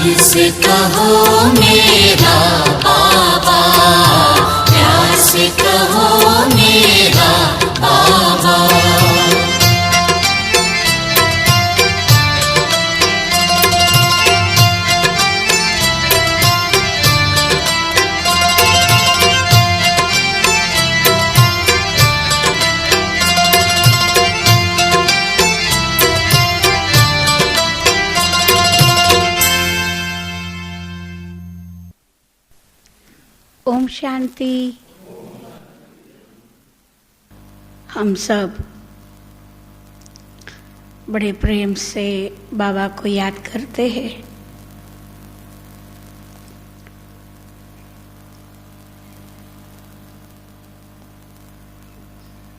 से कहो मेरा बाबा, प्यार से कहो मेरा बाबा। ओम शांति। हम सब बड़े प्रेम से बाबा को याद करते हैं।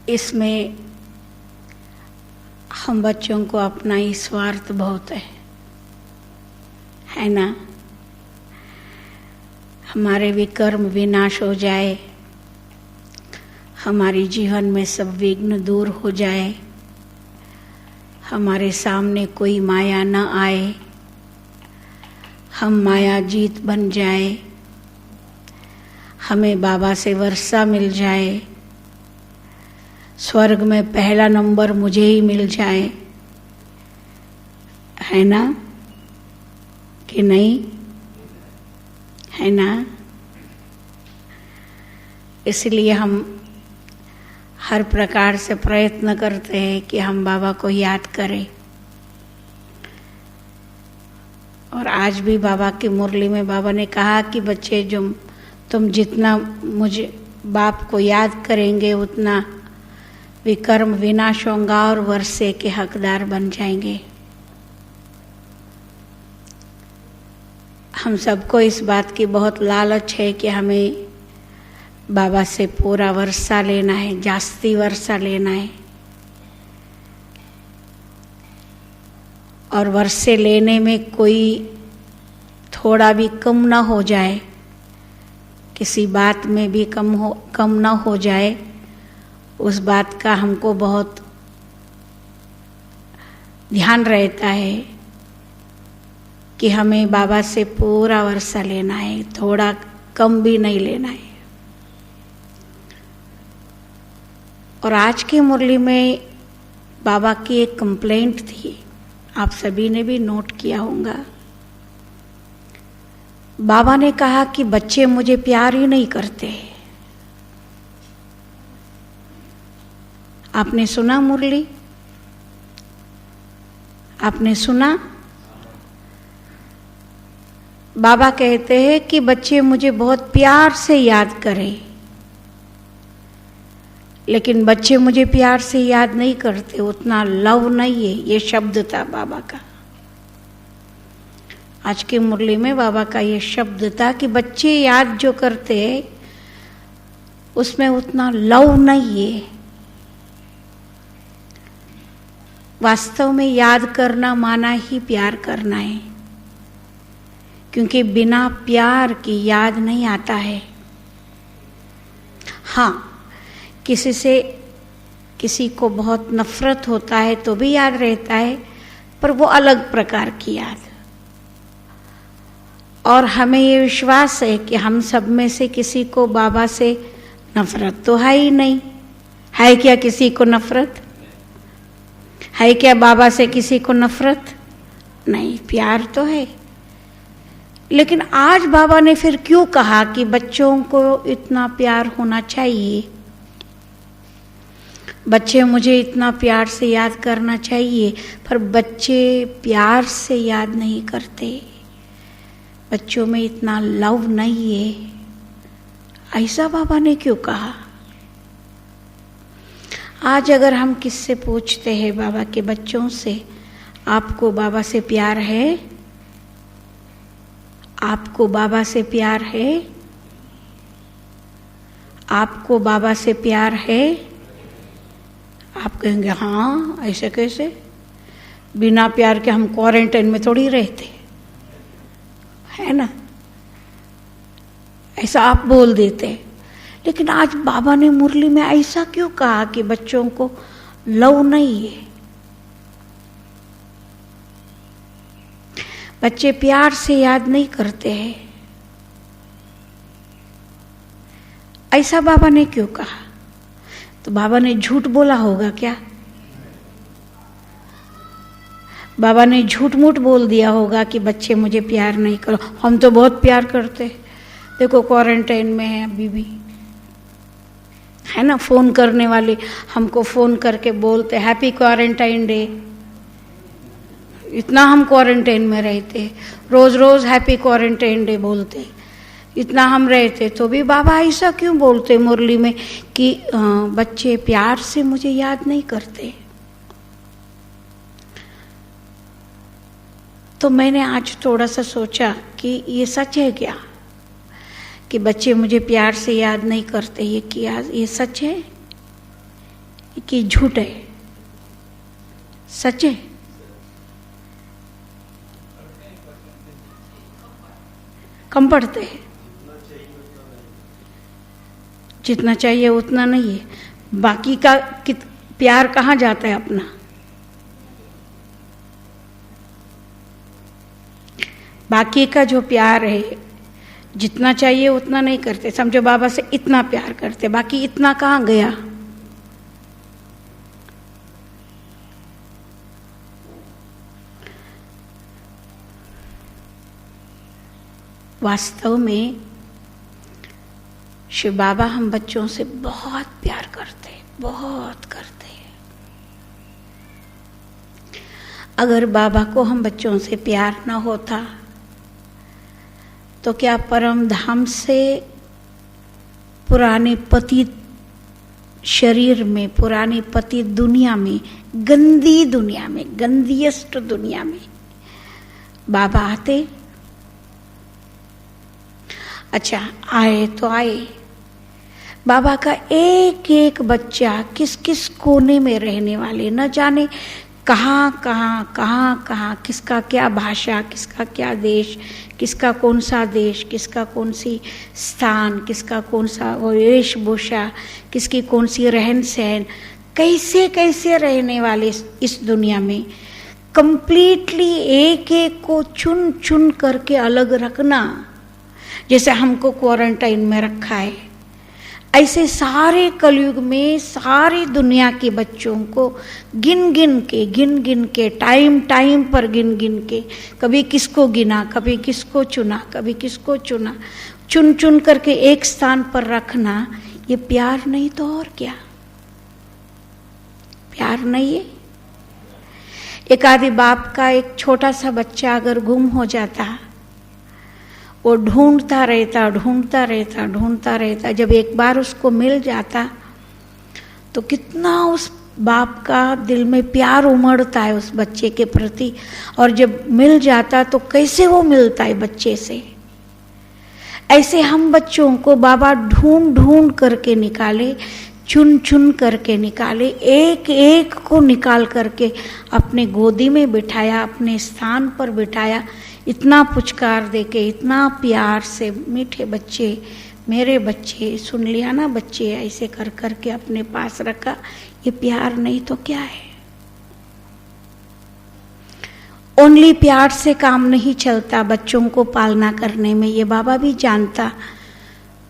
इसमें हम बच्चों को अपना ही स्वार्थ बहुत है ना। हमारे विकर्म विनाश हो जाए, हमारे जीवन में सब विघ्न दूर हो जाए, हमारे सामने कोई माया न आए, हम माया जीत बन जाए, हमें बाबा से वर्षा मिल जाए, स्वर्ग में पहला नंबर मुझे ही मिल जाए, है ना कि नहीं, है ना। इसलिए हम हर प्रकार से प्रयत्न करते हैं कि हम बाबा को याद करें। और आज भी बाबा की मुरली में बाबा ने कहा कि बच्चे, जो तुम जितना मुझे बाप को याद करेंगे उतना विकर्म विनाश होगा और वर्षे के हकदार बन जाएंगे। हम सबको इस बात की बहुत लालच है कि हमें बाबा से पूरा वर्षा लेना है, जास्ती वर्षा लेना है। और वर्षे लेने में कोई थोड़ा भी कम ना हो जाए, किसी बात में भी कम ना हो जाए, उस बात का हमको बहुत ध्यान रहता है कि हमें बाबा से पूरा वर्षा लेना है, थोड़ा कम भी नहीं लेना है। और आज की मुरली में बाबा की एक कंप्लेंट थी, आप सभी ने भी नोट किया होगा। बाबा ने कहा कि बच्चे मुझे प्यार ही नहीं करते। आपने सुना मुरली? आपने सुना? बाबा कहते हैं कि बच्चे मुझे बहुत प्यार से याद करें, लेकिन बच्चे मुझे प्यार से याद नहीं करते, उतना लव नहीं है। ये शब्द था बाबा का। आज की मुरली में बाबा का ये शब्द था कि बच्चे याद जो करते हैं उसमें उतना लव नहीं है। वास्तव में याद करना माना ही प्यार करना है, क्योंकि बिना प्यार की याद नहीं आता है। हाँ, किसी को बहुत नफरत होता है तो भी याद रहता है, पर वो अलग प्रकार की याद। और हमें ये विश्वास है कि हम सब में से किसी को बाबा से नफरत तो है ही नहीं। है क्या किसी को नफरत? है क्या बाबा से किसी को नफरत? नहीं, प्यार तो है। लेकिन आज बाबा ने फिर क्यों कहा कि बच्चों को इतना प्यार होना चाहिए, बच्चे मुझे इतना प्यार से याद करना चाहिए, पर बच्चे प्यार से याद नहीं करते, बच्चों में इतना लव नहीं है। ऐसा बाबा ने क्यों कहा? आज अगर हम किससे पूछते हैं बाबा के बच्चों से, आपको बाबा से प्यार है? आपको बाबा से प्यार है? आपको बाबा से प्यार है? आप कहेंगे हाँ, ऐसे कैसे, बिना प्यार के हम क्वारंटाइन में थोड़ी रहते, है ना, ऐसा आप बोल देते। लेकिन आज बाबा ने मुरली में ऐसा क्यों कहा कि बच्चों को लव नहीं है? बच्चे प्यार से याद नहीं करते हैं। ऐसा बाबा ने क्यों कहा? तो बाबा ने झूठ बोला होगा क्या? बाबा ने झूठ मूठ बोल दिया होगा कि बच्चे मुझे प्यार नहीं करो। हम तो बहुत प्यार करते, देखो क्वारंटाइन में है अभी भी, है ना। फोन करने वाले हमको फोन करके बोलते हैप्पी क्वारंटाइन डे। इतना हम क्वारंटाइन में रहते, रोज रोज हैप्पी क्वारंटाइन डे बोलते, इतना हम रहते, तो भी बाबा ऐसा क्यों बोलते मुरली में कि बच्चे प्यार से मुझे याद नहीं करते। तो मैंने आज थोड़ा सा सोचा कि ये सच है क्या कि बच्चे मुझे प्यार से याद नहीं करते, ये क्या ये सच है कि झूठ है? सच है। कम पढ़ते हैं, जितना चाहिए उतना नहीं है। बाकी का प्यार कहाँ जाता है अपना? बाकी का जो प्यार है, जितना चाहिए उतना नहीं करते। समझो बाबा से इतना प्यार करते, बाकी इतना कहाँ गया? वास्तव में शिव बाबा हम बच्चों से बहुत प्यार करते, बहुत करते हैं। अगर बाबा को हम बच्चों से प्यार ना होता तो क्या परम धाम से पुराने पतित शरीर में, पुरानी पतित दुनिया में, गंदी दुनिया में, गंदीस्ट दुनिया में बाबा आते? अच्छा, आए तो आए। बाबा का एक एक बच्चा किस किस कोने में रहने वाले, न जाने कहाँ कहाँ, किसका क्या भाषा, किसका क्या देश, किसका कौन सा देश, किसका कौन सी स्थान, किसका कौन सा वेशभूषा, किसकी कौन सी रहन सहन, कैसे कैसे रहने वाले इस दुनिया में। कंप्लीटली एक एक को चुन चुन करके अलग रखना, जैसे हमको क्वारंटाइन में रखा है, ऐसे सारे कलयुग में सारी दुनिया के बच्चों को गिन गिन के टाइम टाइम पर गिन गिन के, कभी किसको गिना, कभी किसको चुना, कभी किसको चुना, चुन चुन करके एक स्थान पर रखना, ये प्यार नहीं तो और क्या? प्यार नहीं है। एक आदि बाप का एक छोटा सा बच्चा अगर गुम हो जाता, वो ढूंढता रहता, जब एक बार उसको मिल जाता तो कितना उस बाप का दिल में प्यार उमड़ता है उस बच्चे के प्रति, और जब मिल जाता तो कैसे वो मिलता है बच्चे से। ऐसे हम बच्चों को बाबा ढूंढ ढूंढ करके निकाले, चुन चुन करके निकाले, एक एक को निकाल करके अपने गोदी में बिठाया, अपने स्थान पर बिठाया, इतना पुचकार देके, इतना प्यार से, मीठे बच्चे, मेरे बच्चे, सुन लिया ना बच्चे, ऐसे कर करके अपने पास रखा। ये प्यार नहीं तो क्या है? ओनली प्यार से काम नहीं चलता बच्चों को पालना करने में, ये बाबा भी जानता।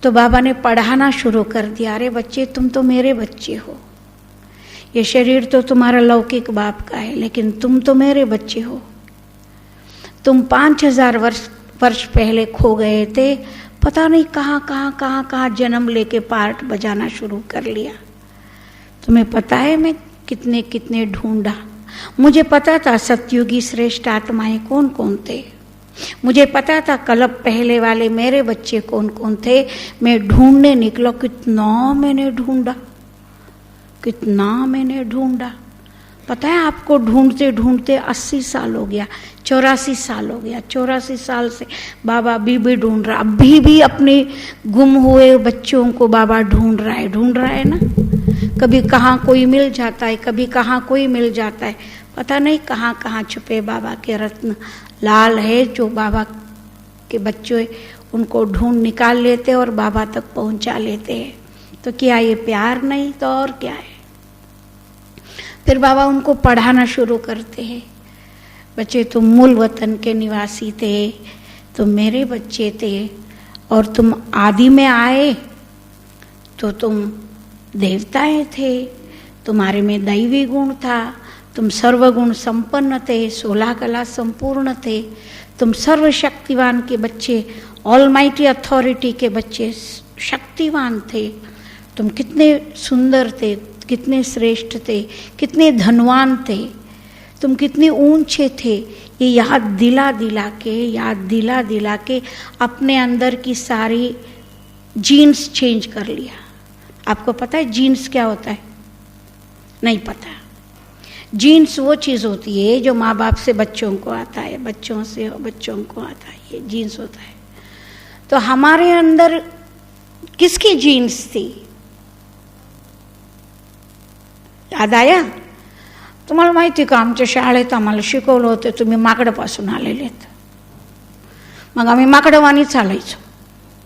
तो बाबा ने पढ़ाना शुरू कर दिया, अरे बच्चे तुम तो मेरे बच्चे हो, ये शरीर तो तुम्हारा लौकिक बाप का है, लेकिन तुम तो मेरे बच्चे हो। तुम 5000 वर्ष पहले खो गए थे, पता नहीं कहाँ जन्म लेके पार्ट बजाना शुरू कर लिया। तुम्हें पता है मैं कितने कितने ढूंढा। मुझे पता था सतयुगी श्रेष्ठ आत्माएं कौन कौन थे, मुझे पता था कल्प पहले वाले मेरे बच्चे कौन कौन थे। मैं ढूंढने निकला, कितना मैंने ढूंढा। पता है आपको, ढूंढते ढूंढते 80 साल हो गया, 84 साल हो गया। 84 साल से बाबा अभी भी ढूंढ रहा, अभी भी अपने गुम हुए बच्चों को बाबा ढूंढ रहा है ना। कभी कहाँ कोई मिल जाता है, कभी कहाँ कोई मिल जाता है, पता नहीं कहाँ कहाँ छुपे बाबा के रत्न लाल है, जो बाबा के बच्चे उनको ढूंढ निकाल लेते और बाबा तक पहुंचा लेते हैं। तो क्या ये प्यार नहीं तो और क्या है? फिर बाबा उनको पढ़ाना शुरू करते हैं। बच्चे तुम मूल वतन के निवासी थे, तुम मेरे बच्चे थे, और तुम आदि में आए तो तुम देवताएं थे, तुम्हारे में दैवी गुण था, तुम सर्वगुण संपन्न थे, 16 कला संपूर्ण थे, तुम सर्वशक्तिवान के बच्चे, ऑलमाइटी अथॉरिटी के बच्चे, शक्तिवान थे। तुम कितने सुंदर थे, कितने श्रेष्ठ थे, कितने धनवान थे, तुम कितने ऊंचे थे। ये याद दिला दिला के अपने अंदर की सारी जीन्स चेंज कर लिया। आपको पता है जीन्स क्या होता है? नहीं पता। जीन्स वो चीज़ होती है जो माँ बाप से बच्चों को आता है, बच्चों से बच्चों को आता है, ये जीन्स होता है। तो हमारे अंदर किसकी जीन्स थी? याद आया? तुम्हाला माहिती का, आमच्या शाळेत आम्हाला शिकवलं होतं तुम्ही माकडापासून आलेलेत. मग आम्ही माकडवाणी चालायचो,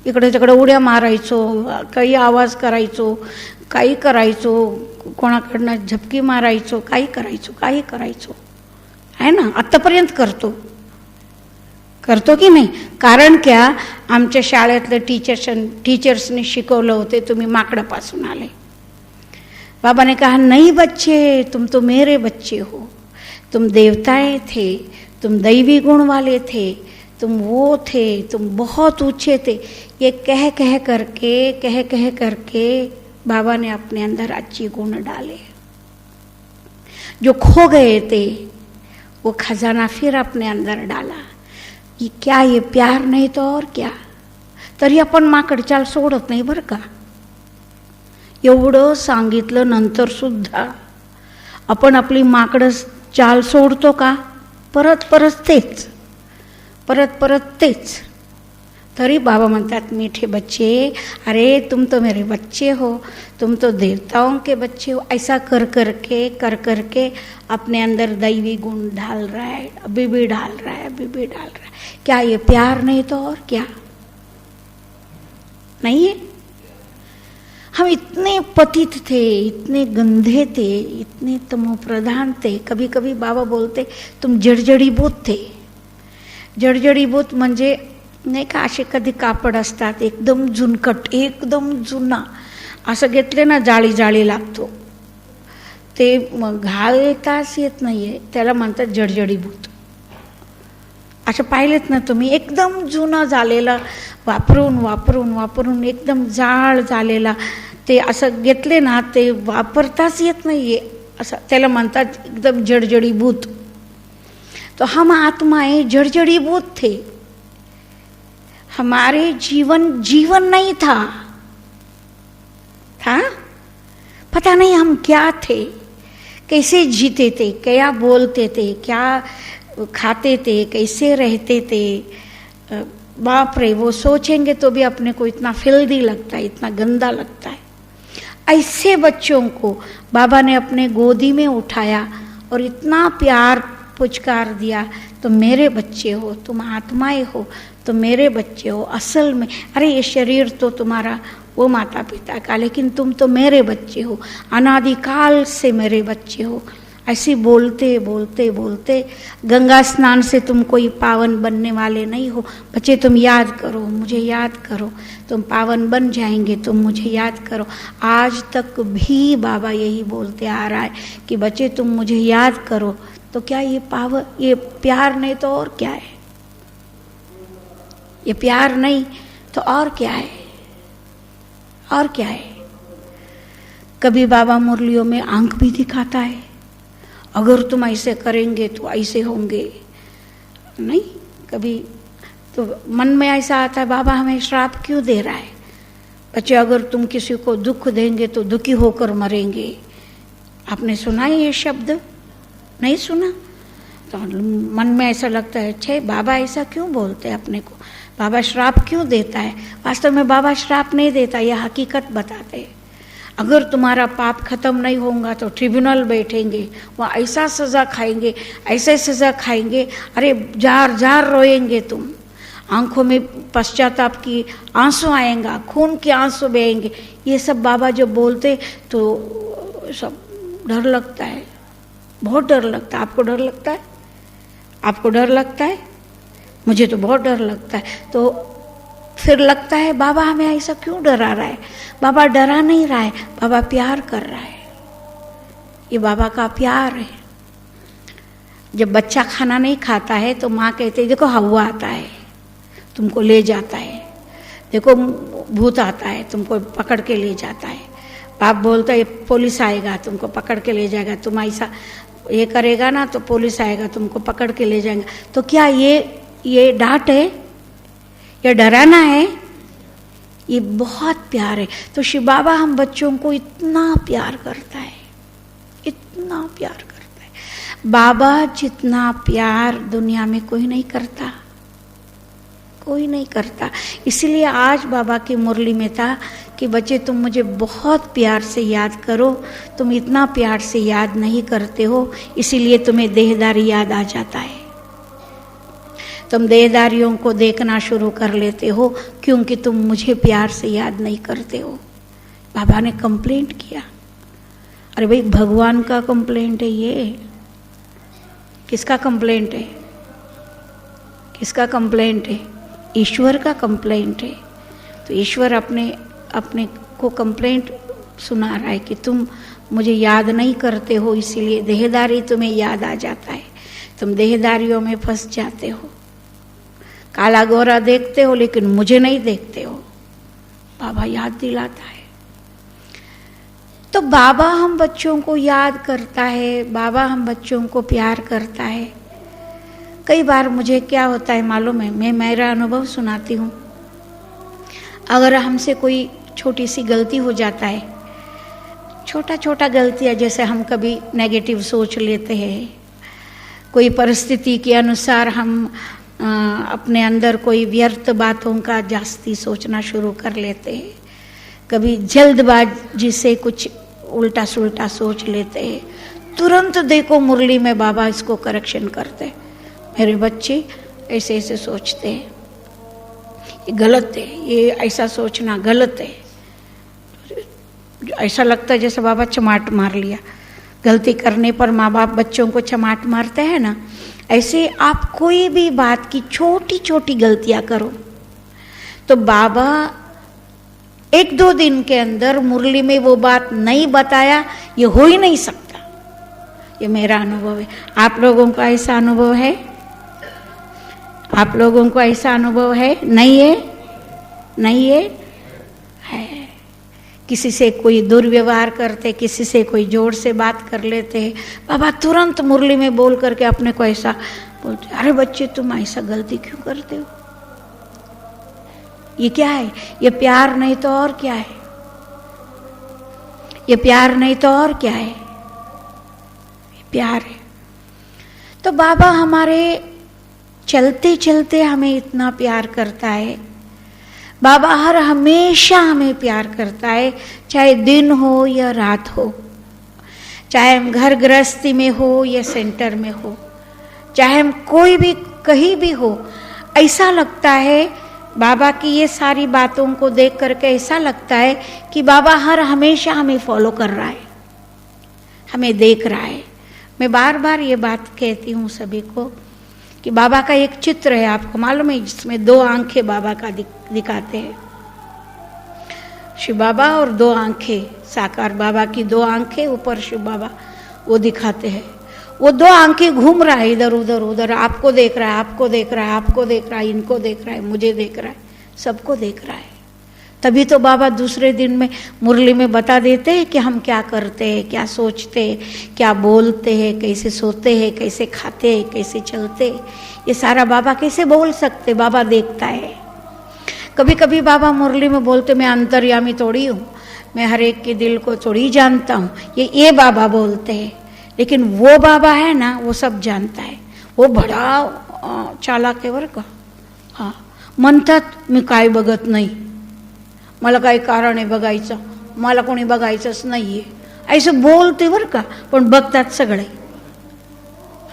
इकडे तिकडे उड्या मारायचो, काही आवाज करायचो, काही करायचो, कोणाकडनं झपकी मारायचो, काही करायचो आहे ना. आत्तापर्यंत करतो की नाही? कारण क्या, आमच्या शाळेतले टीचर्सने शिकवलं होते तुम्ही माकडापासून आले. बाबा ने कहा नहीं बच्चे, तुम तो मेरे बच्चे हो, तुम देवताएं थे, तुम दैवी गुण वाले थे, तुम वो थे, तुम बहुत ऊंचे थे. ये कह कह करके बाबा ने अपने अंदर अच्छे गुण डाले. जो खो गए थे वो खजाना फिर अपने अंदर डाला. ये क्या, ये प्यार नहीं तो और क्या? तरी आपण माकड चाल सोडत नाही बरं का. एवढं सांगितलं नंतर सुद्धा आपण आपली माकड चाल सोडतो का? परत तेच. तरी बाबा म्हणतात मीठे बच्चे, अरे तुम तो मेरे बच्चे हो, तुम तो देवताओं के बच्चे हो. ऐसा कर करके अपने अंदर दैवी गुण डाल रहा है, अभी भी डाल रहा है. क्या ये प्यार नहीं तो और क्या? नहीं है? हम इतने पतित थे, इतने गंधे थे, इतने तमोप्रधान थे. कभी कभी बाबा बोलते तुम जडजडीभूत थे. जडजडीभूत म्हणजे नाही का, असे कधी कापड असतात एकदम झुणकट, एकदम जुना, असं घेतले ना जाळी लागतो, ते मग घालताच येत नाहीये, त्याला म्हणतात जडजडीभूत. असं पाहिलेत ना तुम्ही, एकदम जुना झालेला, वापरून एकदम जाळ झालेला, ते असं घेतले ना ते वापरताच येत नाहीये, असं त्याला म्हणतात एकदम जडजडीभूत. तो हम आत्माएं जड़जड़ीभूत थे. हमारे जीवन नहीं था. पता नहीं हम क्या थे, कैसे जीते थे, क्या बोलते थे, क्या खाते थे, कैसे रहते थे. बाप रे, वो सोचेंगे तो भी अपने को इतना फिल्दी लगता है, इतना गंदा लगता है. ऐसे बच्चों को बाबा ने अपने गोदी में उठाया और इतना प्यार पुचकार दिया, तुम मेरे बच्चे हो, तुम आत्माएं हो, तुम मेरे बच्चे हो. असल में अरे ये शरीर तो तुम्हारा वो माता पिता का, लेकिन तुम तो मेरे बच्चे हो, अनादिकाल से मेरे बच्चे हो. ऐसे बोलते गंगा स्नान से तुम कोई पावन बनने वाले नहीं हो. बच्चे तुम याद करो, मुझे याद करो, तुम पावन बन जाएंगे, तुम मुझे याद करो. आज तक भी बाबा यही बोलते आ रहा है कि बच्चे तुम मुझे याद करो. तो क्या ये प्यार नहीं तो और क्या है? ये प्यार नहीं तो और क्या है? और क्या है? कभी बाबा मुरलियों में आंख भी दिखाता है, अगर तुम ऐसे करेंगे तो ऐसे होंगे. नहीं, कभी तो मन में ऐसा आता है बाबा हमें श्राप क्यों दे रहा है? बच्चे अगर तुम किसी को दुख देंगे तो दुखी होकर मरेंगे. आपने सुना है ये शब्द? नहीं सुना? तो मन में ऐसा लगता है छे बाबा ऐसा क्यों बोलते हैं अपने को, बाबा श्राप क्यों देता है? वास्तव में बाबा श्राप नहीं देता, यह हकीकत बताते हैं. अगर तुम्हारा पाप खत्म नहीं होगा तो ट्रिब्यूनल बैठेंगे, वह ऐसा सज़ा खाएंगे, ऐसे सज़ा खाएंगे, अरे जार रोएंगे तुम, आंखों में पश्चाताप की आंसू आएगा, खून के आंसू बहेंगे. ये सब बाबा जब बोलते तो सब डर लगता है, बहुत डर लगता है. आपको डर लगता है? आपको डर लगता है? मुझे तो बहुत डर लगता है। तो फिर लगता है बाबा हमें ऐसा क्यों डरा रहा है? बाबा डरा नहीं रहा है, बाबा प्यार कर रहा है। ये बाबा का प्यार है। जब बच्चा खाना नहीं खाता है तो माँ कहती है देखो हवा आता है तुमको ले जाता है, देखो भूत आता है तुमको पकड़ के ले जाता है। बाप बोलता है पुलिस आएगा तुमको पकड़ के ले जाएगा, तुम ऐसा ये करेगा ना तो पुलिस आएगा तुमको पकड़ के ले जाएगा। तो क्या ये डांट है? ये डराना है? ये बहुत प्यार है। तो शिव बाबा हम बच्चों को इतना प्यार करता है, इतना प्यार करता है। बाबा जितना प्यार दुनिया में कोई नहीं करता, कोई नहीं करता। इसलिए आज बाबा की मुरली में था कि बच्चे तुम मुझे बहुत प्यार से याद करो, तुम इतना प्यार से याद नहीं करते हो, इसीलिए तुम्हें देहदारी याद आ जाता है। तुम देहदारियों को देखना शुरू कर लेते हो क्योंकि तुम मुझे प्यार से याद नहीं करते हो। बाबा ने कंप्लेंट किया। अरे भाई भगवान का कंप्लेंट है ये, किसका कंप्लेंट है? किसका कंप्लेंट है? ईश्वर का कंप्लेंट है। तो ईश्वर अपने को कंप्लेंट सुना रहा है कि तुम मुझे याद नहीं करते हो, इसीलिए देहदारी तुम्हें याद आ जाता है, तुम देहदारियों में फंस जाते हो। काला गोरा देखते हो लेकिन मुझे नहीं देखते हो। बाबा याद दिलाता है। तो बाबा हम बच्चों को याद करता है, बाबा हम बच्चों को प्यार करता है। कई बार मुझे क्या होता है मालूम है, मैं मेरा अनुभव सुनाती हूँ। अगर हमसे कोई छोटी सी गलती हो जाता है, छोटा छोटा गलतियाँ, जैसे हम कभी नेगेटिव सोच लेते हैं, कोई परिस्थिति के अनुसार हम अपने अंदर कोई व्यर्थ बातों का जास्ती सोचना शुरू कर लेते हैं, कभी जल्दबाजी से कुछ उल्टा सुल्टा सोच लेते हैं, तुरंत देखो मुरली में बाबा इसको करेक्शन करते हैं। मेरे बच्चे ऐसे ऐसे सोचते हैं, ये गलत है, ये ऐसा सोचना गलत है। ऐसा लगता है जैसे बाबा चमाट मार लिया। गलती करने पर माँ बाप बच्चों को चमाट मारते हैं ना, ऐसे आप कोई भी बात की छोटी छोटी गलतियां करो तो बाबा एक दो दिन के अंदर मुरली में वो बात नहीं बताया, ये हो ही नहीं सकता। ये मेरा अनुभव है। आप लोगों का ऐसा अनुभव है? आप लोगों को ऐसा अनुभव है? नहीं है? नहीं है? है। किसी से कोई दुर्व्यवहार करते, किसी से कोई जोर से बात कर लेते हैं, बाबा तुरंत मुरली में बोल करके अपने को ऐसा बोलते, अरे बच्चे तुम ऐसा गलती क्यों करते हो? ये क्या है? ये प्यार नहीं तो और क्या है? ये प्यार नहीं तो और क्या है? ये प्यार है। तो बाबा हमारे चलते चलते हमें इतना प्यार करता है। बाबा हर हमेशा हमें प्यार करता है, चाहे दिन हो या रात हो, चाहे हम घर गृहस्थी में हो या सेंटर में हो, चाहे हम कोई भी कहीं भी हो। ऐसा लगता है बाबा की ये सारी बातों को देख करके ऐसा लगता है कि बाबा हर हमेशा हमें फॉलो कर रहा है, हमें देख रहा है। मैं बार बार ये बात कहती हूँ सभी को कि बाबा का एक चित्र है, आपको मालूम है, जिसमें दो आंखें बाबा का दिखाते हैं। शिव बाबा और दो आंखें, साकार बाबा की दो आंखें, ऊपर शिव बाबा वो दिखाते हैं। वो दो आंखें घूम रहा है इधर उधर उधर, आपको देख रहा है, आपको देख रहा है, आपको देख रहा है, इनको देख रहा है, मुझे देख रहा है, सबको देख रहा है। तभी तो बाबा दूसरे दिन में मुरली में बता देते हैं कि हम क्या करते हैं, क्या सोचते हैं, क्या बोलते हैं, कैसे सोते हैं, कैसे खाते हैं, कैसे चलते हैं। ये सारा बाबा कैसे बोल सकते? बाबा देखता है। कभी कभी बाबा मुरली में बोलते मैं अंतर्यामी थोड़ी हूँ, मैं हर एक के दिल को थोड़ी जानता हूँ, ये बाबा बोलते हैं। लेकिन वो बाबा है ना, वो सब जानता है, वो बड़ा चालाक है बरं का। हाँ, म्हणतात मी काय बघत नाही, मला काही कारण आहे बघायचं, मला कोणी बघायचंच नाहीये, असं बोलते बरं का, पण बघतात सगळे।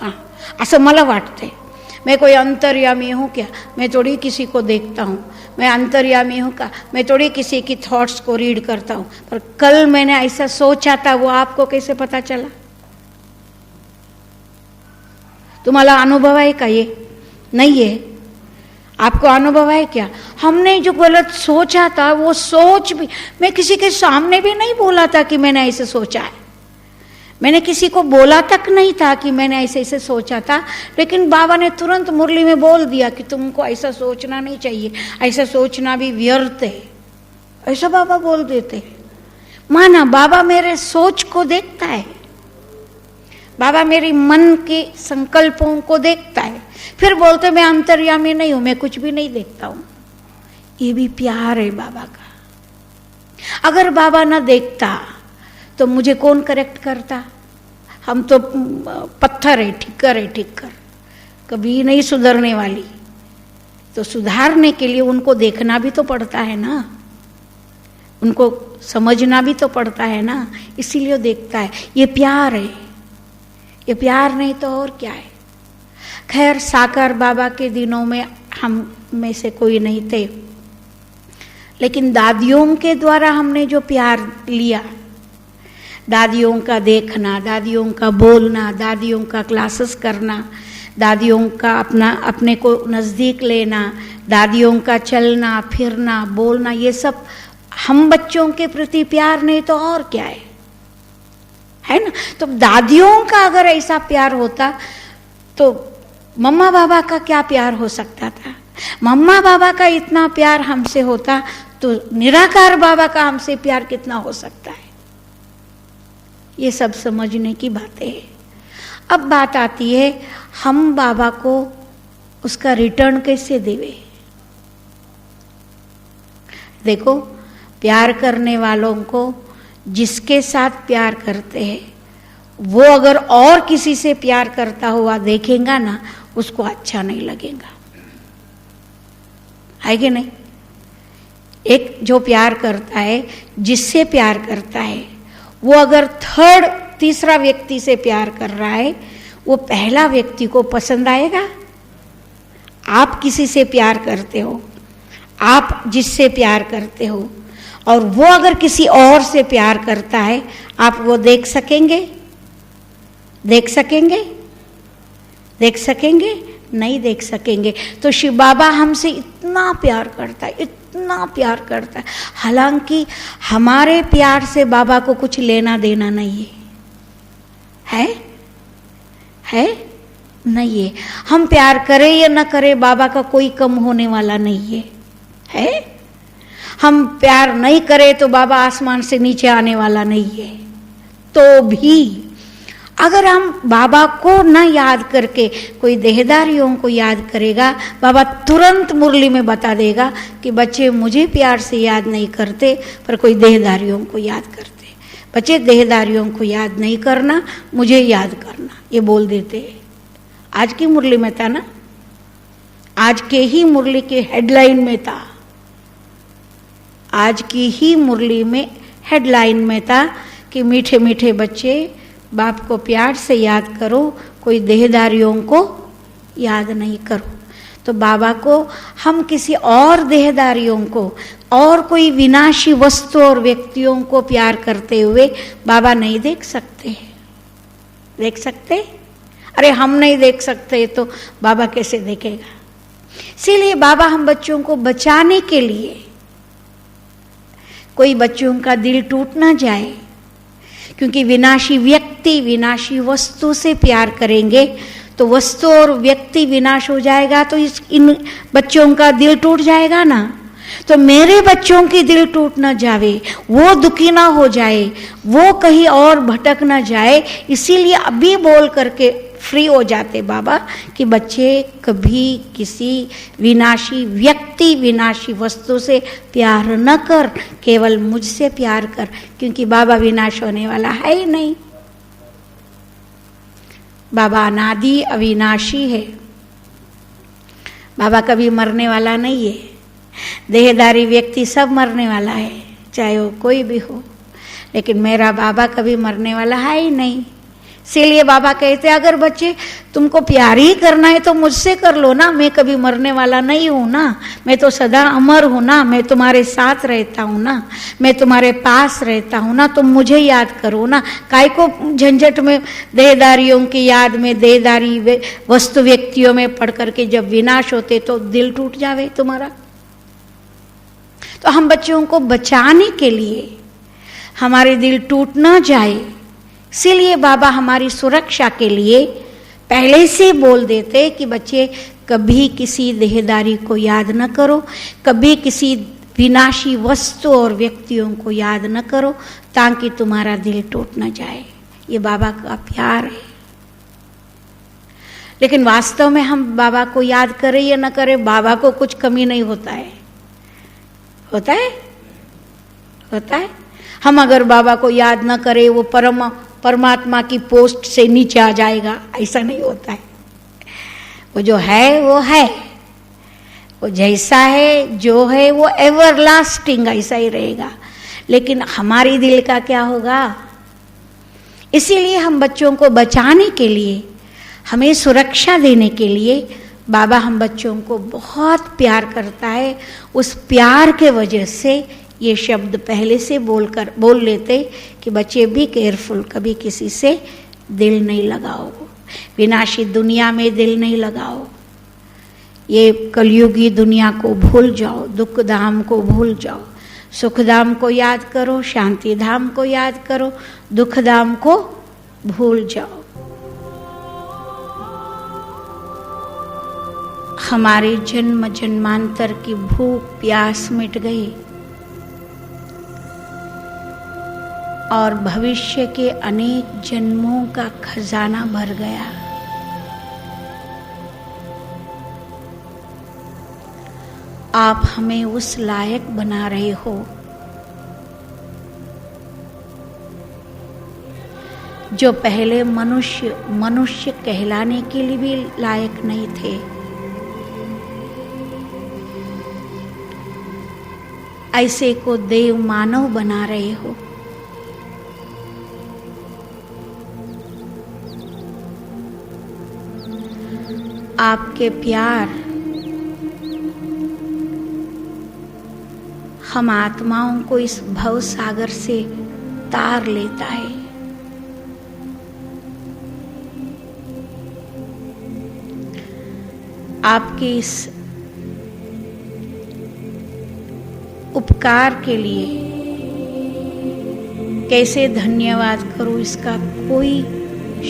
हाँ, असं मला वाटते। मैं कोई अंतर्यामी हूँ क्या? मैं थोड़ी किसी को देखता हूँ। मैं अंतर्यामी हूँ क्या? मैं थोड़ी किसी की थॉट्स को रीड करता हूँ। पर कल मैंने ऐसा सोचा था, वो आपको कैसे पता चला? तुम्हाला अनुभव है क्या? ये नहीं है। आपको अनुभव है क्या? हमने जो गलत सोचा था वो सोच भी, मैं किसी के सामने भी नहीं बोला था कि मैंने ऐसे सोचा है, मैंने किसी को बोला तक नहीं था कि मैंने ऐसे ऐसे सोचा था, लेकिन बाबा ने तुरंत मुरली में बोल दिया कि तुमको ऐसा सोचना नहीं चाहिए, ऐसा सोचना भी व्यर्थ है, ऐसा बाबा बोल देते। माना बाबा मेरे सोच को देखता है, बाबा मेरी मन के संकल्पों को देखता है, फिर बोलते मैं अंतर्यामी नहीं हूं, मैं कुछ भी नहीं देखता हूं। ये भी प्यार है बाबा का। अगर बाबा ना देखता तो मुझे कौन करेक्ट करता? हम तो पत्थर है, ठिक्कर है, ठिक्कर, कभी नहीं सुधरने वाली। तो सुधारने के लिए उनको देखना भी तो पड़ता है ना, उनको समझना भी तो पड़ता है ना, इसीलिए देखता है। ये प्यार है, ये प्यार नहीं तो और क्या है। खैर साकार बाबा के दिनों में हम में से कोई नहीं थे, लेकिन दादियों के द्वारा हमने जो प्यार लिया, दादियों का देखना, दादियों का बोलना, दादियों का क्लासेस करना, दादियों का अपने को नज़दीक लेना, दादियों का चलना फिरना बोलना, ये सब हम बच्चों के प्रति प्यार नहीं तो और क्या है ना। तो दादियों का अगर ऐसा प्यार होता तो मम्मा बाबा का क्या प्यार हो सकता था। मम्मा बाबा का इतना प्यार हमसे होता तो निराकार बाबा का हमसे प्यार कितना हो सकता है। ये सब समझने की बातें है। अब बात आती है हम बाबा को उसका रिटर्न कैसे देवे। देखो, प्यार करने वालों को जिसके साथ प्यार करते हैं वो अगर और किसी से प्यार करता हुआ देखेगा ना, उसको अच्छा नहीं लगेगा, है कि नहीं। एक जो प्यार करता है, जिससे प्यार करता है, वो अगर तीसरा व्यक्ति से प्यार कर रहा है, वो पहला व्यक्ति को पसंद आएगा। आप किसी से प्यार करते हो, आप जिससे प्यार करते हो, और वो अगर किसी और से प्यार करता है, आप वो देख सकेंगे? देख सकेंगे? देख सकेंगे? नहीं देख सकेंगे। तो शिव बाबा हमसे इतना प्यार करता है, इतना प्यार करता है, हालांकि हमारे प्यार से बाबा को कुछ लेना देना नहीं है, है नहीं है। हम प्यार करें या न करें, बाबा का कोई कम होने वाला नहीं है। हम प्यार नहीं करें तो बाबा आसमान से नीचे आने वाला नहीं है। तो भी अगर हम बाबा को न याद करके कोई देहदारियों को याद करेगा, बाबा तुरंत मुरली में बता देगा कि बच्चे मुझे प्यार से याद नहीं करते, पर कोई देहदारियों को याद करते। बच्चे देहदारियों को याद नहीं करना, मुझे याद करना, ये बोल देते हैं। आज की मुरली में था ना, आज के ही मुरली के हेडलाइन में था, आज की ही मुरली में हेडलाइन में था कि मीठे मीठे बच्चे बाप को प्यार से याद करो, कोई देहदारियों को याद नहीं करो। तो बाबा को हम किसी और देहदारियों को और कोई विनाशी वस्तु और व्यक्तियों को प्यार करते हुए बाबा नहीं देख सकते। देख सकते? अरे हम नहीं देख सकते तो बाबा कैसे देखेगा। इसीलिए बाबा हम बच्चों को बचाने के लिए, कोई बच्चों का दिल टूट ना जाए, क्योंकि विनाशी व्यक्ति विनाशी वस्तु से प्यार करेंगे तो वस्तु और व्यक्ति विनाश हो जाएगा, तो इन बच्चों का दिल टूट जाएगा ना। तो मेरे बच्चों की दिल टूट ना जावे, वो दुखी ना हो जाए, वो कहीं और भटक ना जाए, इसीलिए अभी बोल करके फ्री हो जाते बाबा कि बच्चे कभी किसी विनाशी व्यक्ति विनाशी वस्तु से प्यार न कर, केवल मुझसे प्यार कर, क्योंकि बाबा विनाश होने वाला है ही नहीं। बाबा अनादि अविनाशी है, बाबा कभी मरने वाला नहीं है। देहदारी व्यक्ति सब मरने वाला है, चाहे वो कोई भी हो, लेकिन मेरा बाबा कभी मरने वाला है ही नहीं। इसीलिए बाबा कहते हैं अगर बच्चे तुमको प्यार ही करना है तो मुझसे कर लो ना, मैं कभी मरने वाला नहीं हूं ना, मैं तो सदा अमर हूं ना, मैं तुम्हारे साथ रहता हूं ना, मैं तुम्हारे पास रहता हूं ना, तुम मुझे याद करो ना। काय को झंझट में देहदारियों की याद में, देहदारी वस्तु व्यक्तियों में पढ़ करके जब विनाश होते तो दिल टूट जावे तुम्हारा। तो हम बच्चों को बचाने के लिए, हमारे दिल टूट ना जाए, इसीलिए बाबा हमारी सुरक्षा के लिए पहले से बोल देते कि बच्चे कभी किसी देहदारी को याद न करो, कभी किसी विनाशी वस्तु और व्यक्तियों को याद न करो, ताकि तुम्हारा दिल टूट न जाए। ये बाबा का प्यार है। लेकिन वास्तव में हम बाबा को याद करें या न करें, बाबा को कुछ कमी नहीं होता है। होता है? होता है? हम अगर बाबा को याद न करें, वो परमात्मा की पोस्ट से नीचे आ जाएगा, ऐसा नहीं होता है। वो जो है वो है, वो जैसा है जो है वो एवरलास्टिंग ऐसा ही रहेगा। लेकिन हमारी दिल का क्या होगा? इसीलिए हम बच्चों को बचाने के लिए, हमें सुरक्षा देने के लिए बाबा हम बच्चों को बहुत प्यार करता है। उस प्यार के वजह से ये शब्द पहले से बोल लेते कि बच्चे भी केयरफुल, कभी किसी से दिल नहीं लगाओ, विनाशी दुनिया में दिल नहीं लगाओ, ये कलयुगी दुनिया को भूल जाओ, दुख धाम को भूल जाओ, सुख धाम को याद करो, शांति धाम को याद करो, दुख धाम को भूल जाओ। हमारे जन्म जन्मांतर की भूख प्यास मिट गई और भविष्य के अनेक जन्मों का खजाना भर गया। आप हमें उस लायक बना रहे हो जो पहले मनुष्य कहलाने के लिए भी लायक नहीं थे। ऐसे को देव मानव बना रहे हो। आपके प्यार हम आत्माओं को इस भव सागर से तार लेता है। आपके इस उपकार के लिए कैसे धन्यवाद करूं, इसका कोई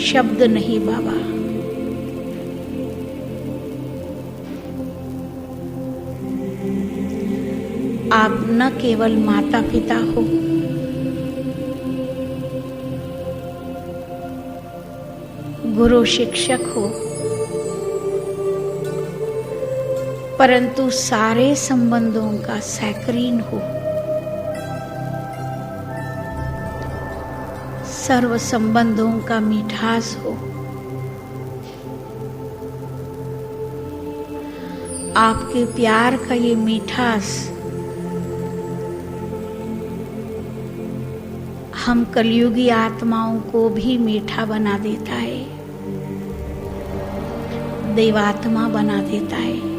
शब्द नहीं बाबा। आप न केवल माता पिता हो, गुरु शिक्षक हो, परंतु सारे संबंधों का सैकरीन हो, सर्व संबंधों का मिठास हो। आपके प्यार का ये मिठास हम कलयुगी आत्माओं को भी मीठा बना देता है, देवात्मा बना देता है।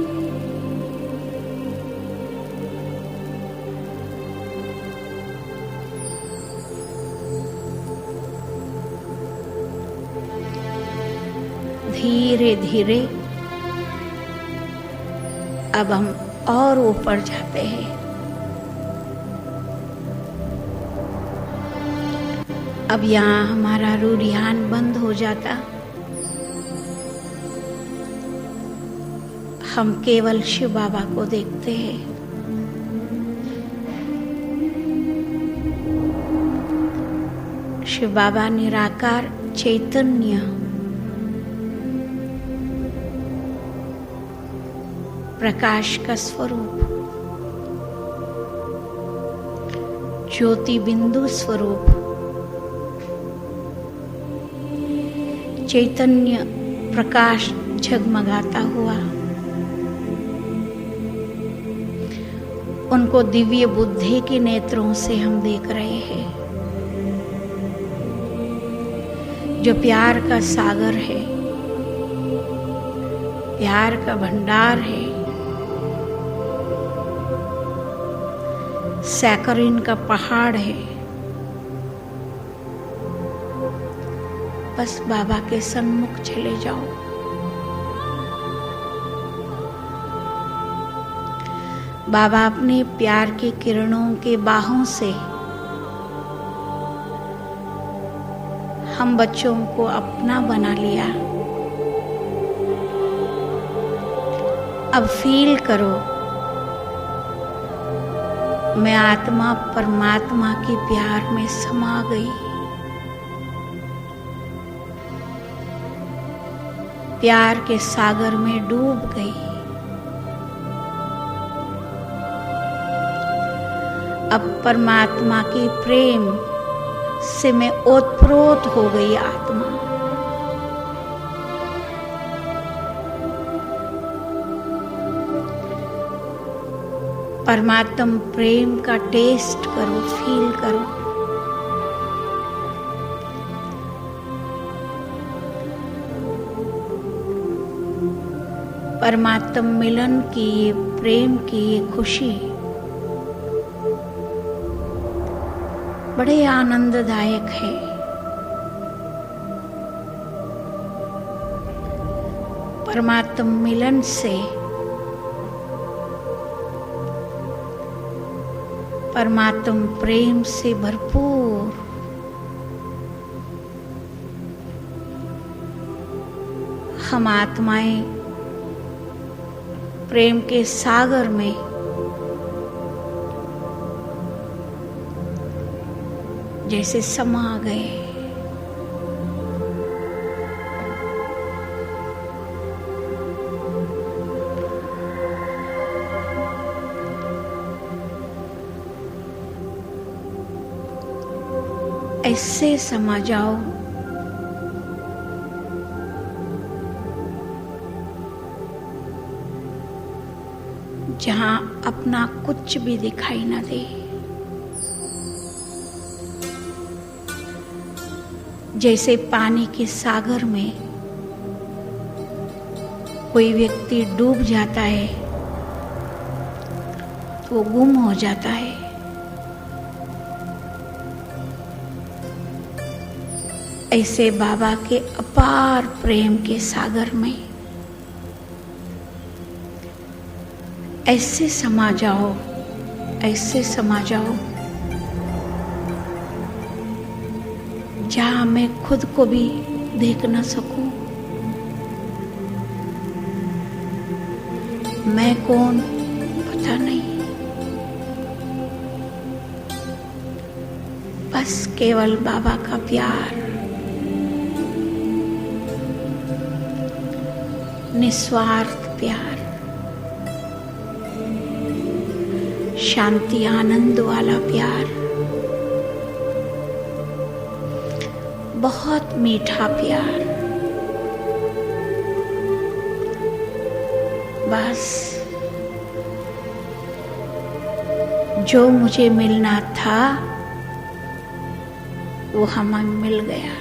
धीरे धीरे अब हम और ऊपर जाते हैं। अब यहाँ हमारा रुझान बंद हो जाता, हम केवल शिव बाबा को देखते हैं। शिव बाबा निराकार चैतन्य, प्रकाश का स्वरूप, ज्योति बिंदु स्वरूप, चैतन्य प्रकाश झगमगाता हुआ, उनको दिव्य बुद्धि के नेत्रों से हम देख रहे हैं। जो प्यार का सागर है, प्यार का भंडार है, सैकरिन का पहाड़ है, बस बाबा के सन्मुख चले जाओ। बाबा अपने प्यार की किरणों के बाहों से हम बच्चों को अपना बना लिया। अब फील करो, मैं आत्मा परमात्मा की प्यार में समा गई। प्यार के सागर में डूब गई। अब परमात्मा की प्रेम से मैं ओतप्रोत हो गई आत्मा। परमात्म प्रेम का टेस्ट करो, फील करो। परमात्म मिलन की ये प्रेम की ये खुशी बड़े आनंददायक है। परमात्म मिलन से परमात्म प्रेम से भरपूर हम आत्माएं प्रेम के सागर में जैसे समा गए। ऐसे समा जाओ जहां अपना कुछ भी दिखाई न दे। जैसे पानी के सागर में कोई व्यक्ति डूब जाता है तो वो गुम हो जाता है। ऐसे बाबा के अपार प्रेम के सागर में ऐसे समा जाओ, ऐसे समा जाओ जहां मैं खुद को भी देख न सकूं। मैं कौन पता नहीं, बस केवल बाबा का प्यार, निस्वार्थ प्यार, शांति आनंद वाला प्यार, बहुत मीठा प्यार। बस जो मुझे मिलना था वो हमें मिल गया।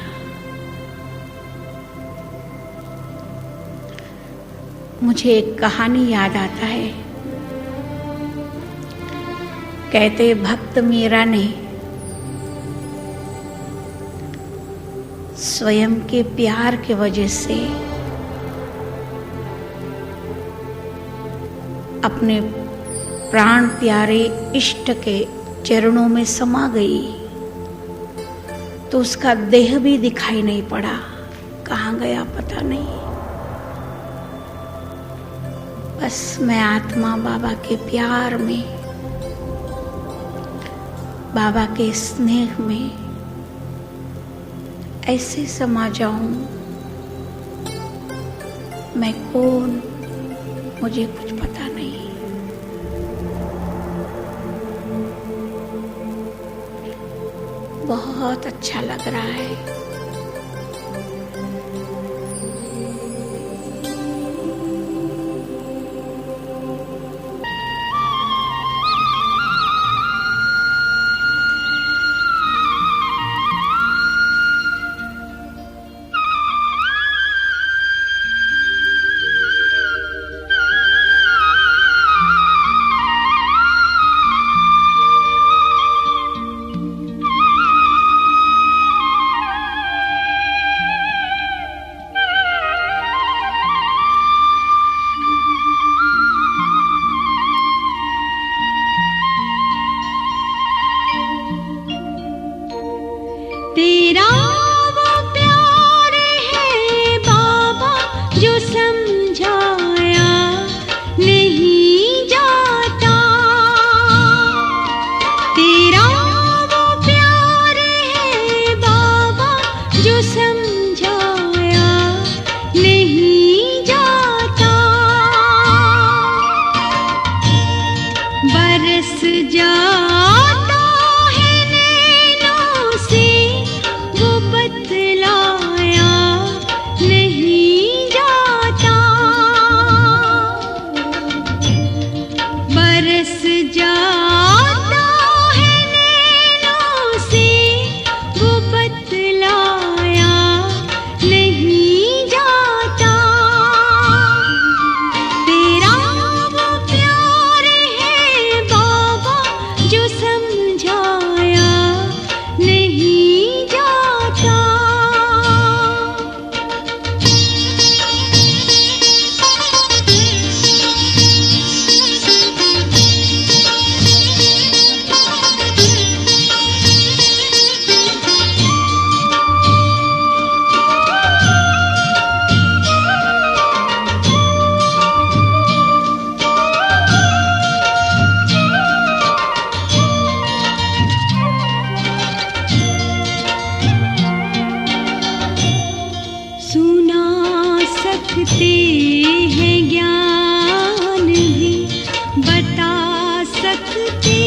मुझे एक कहानी याद आता है। कहते भक्त मीरा ने स्वयं के प्यार के वजह से अपने प्राण प्यारे इष्ट के चरणों में समा गई तो उसका देह भी दिखाई नहीं पड़ा, कहाँ गया पता नहीं। बस मैं आत्मा बाबा के प्यार में, बाबा के स्नेह में ऐसे समा जाऊं। मैं कौन, मुझे कुछ पता नहीं। बहुत अच्छा लग रहा है। बरस जाता है नैनों से वो बतलाया नहीं जाता, बरस जाता है नैनों से वो बतलाया नहीं जाता। तेरा वो प्यार है बाबा जो समझाया नहीं जाता। सुना सकते हैं ज्ञान भी, बता सकते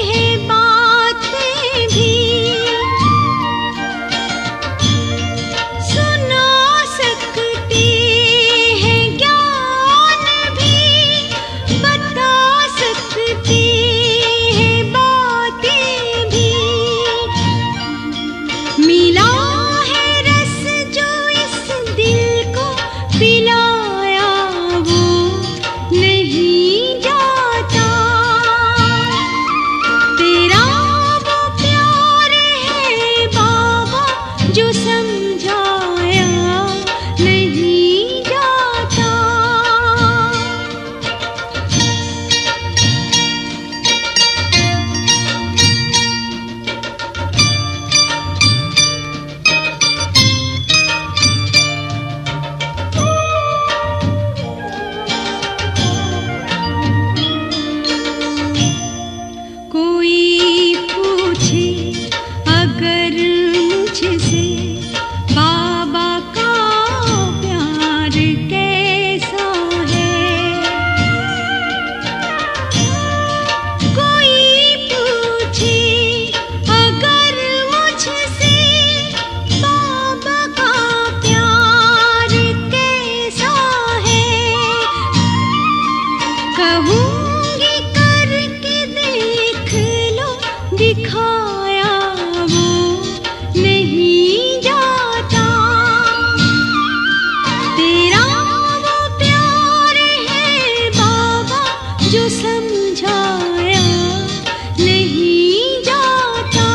हैं बातें भी, सुना सकते हैं ज्ञान भी, बता सकते हैं बातें भी। मिला है रस जो इस दिल को पिलाया वो नहीं जाता। तेरा वो प्यार है बाबा जो समझाया नहीं जाता। कोई पूछे अगर मुझसे बाबा का प्यार कैसा है, कोई पूछे अगर मुझसे बाबा का प्यार कैसा है, कहूँगी करके देख लो दिखाया वो नहीं जाता। तेरा वो प्यार है बाबा जो समझाया नहीं जाता।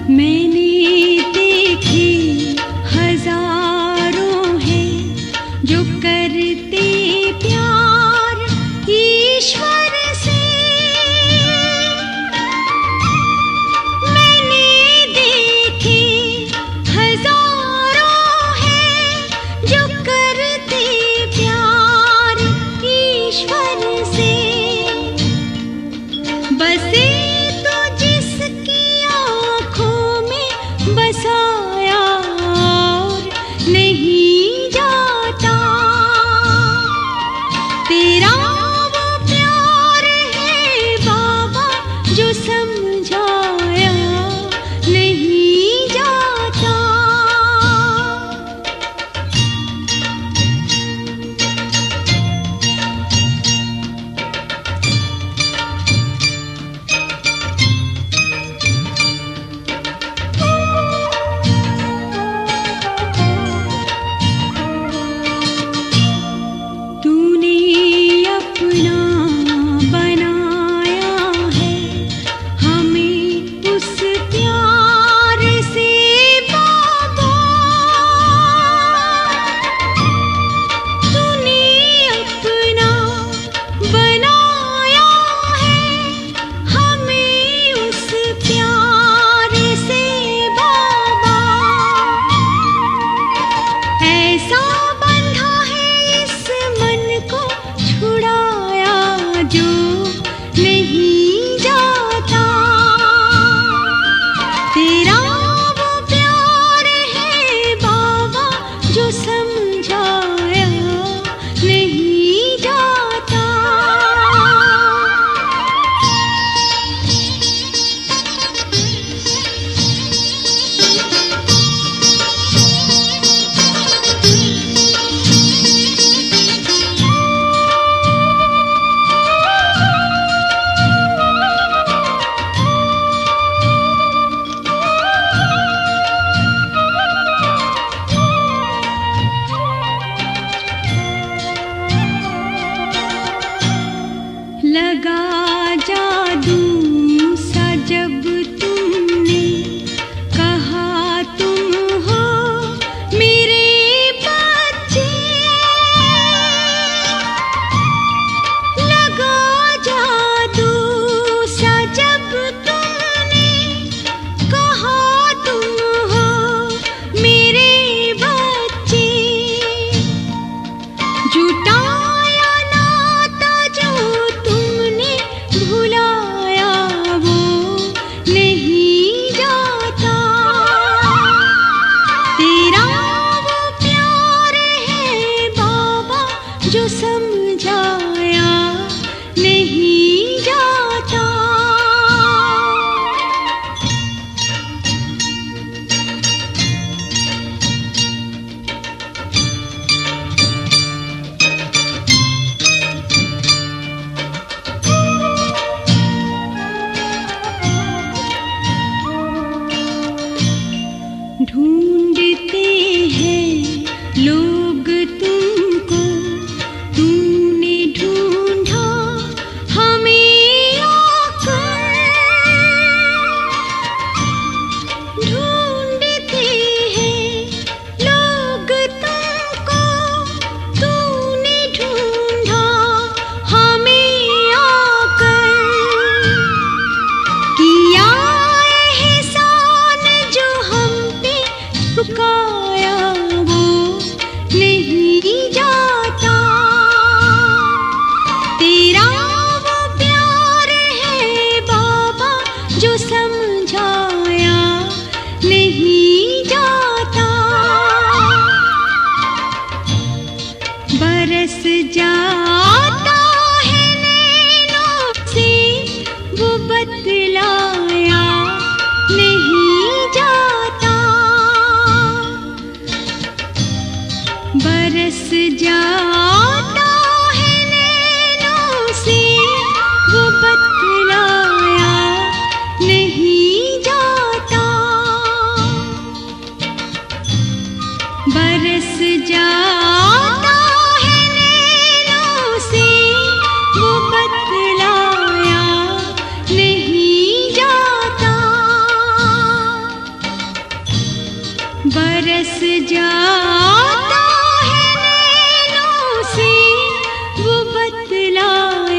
मैंने देखे हजारों हैं जो करते प्यार ईश्वर से, मैंने देखे हजारों हैं जो करते प्यार ईश्वर से। बसे तो जिसकी आँखों में बसाया और नहीं जाता। तेरा वो प्यार है बाबा जो समझाया नहीं जाता। लगा जादू सा जब तुमने कहा तुम हो मेरे बच्चे, लगा जादू सा जब तुमने कहा तुम हो मेरे बच्चे, जुटाया नाता जो तुमने भुलाया वो नहीं जाता, तेरा वो प्यार है बाबा जो समझाया नहीं जाता। ढूंढते हैं लोग तुमको, तूने ढूंढा हमें आकर, ढूंढते हैं लोग तुमको, तूने ढूंढा हमें आकर, किया एहसान जो हम पे चुकाया वो नहीं जाता, तेरा वो प्यार है बाबा जो समझाया नहीं जाता। बरस जाता है नैनों से वो बतलाया नहीं जाता, बरस जाता है नैनों से वो बतलाया नहीं जाता, बरस जाता है नैनों से वो बतलाया नहीं जाता, बरस जाता है नैनों से वो बतलाया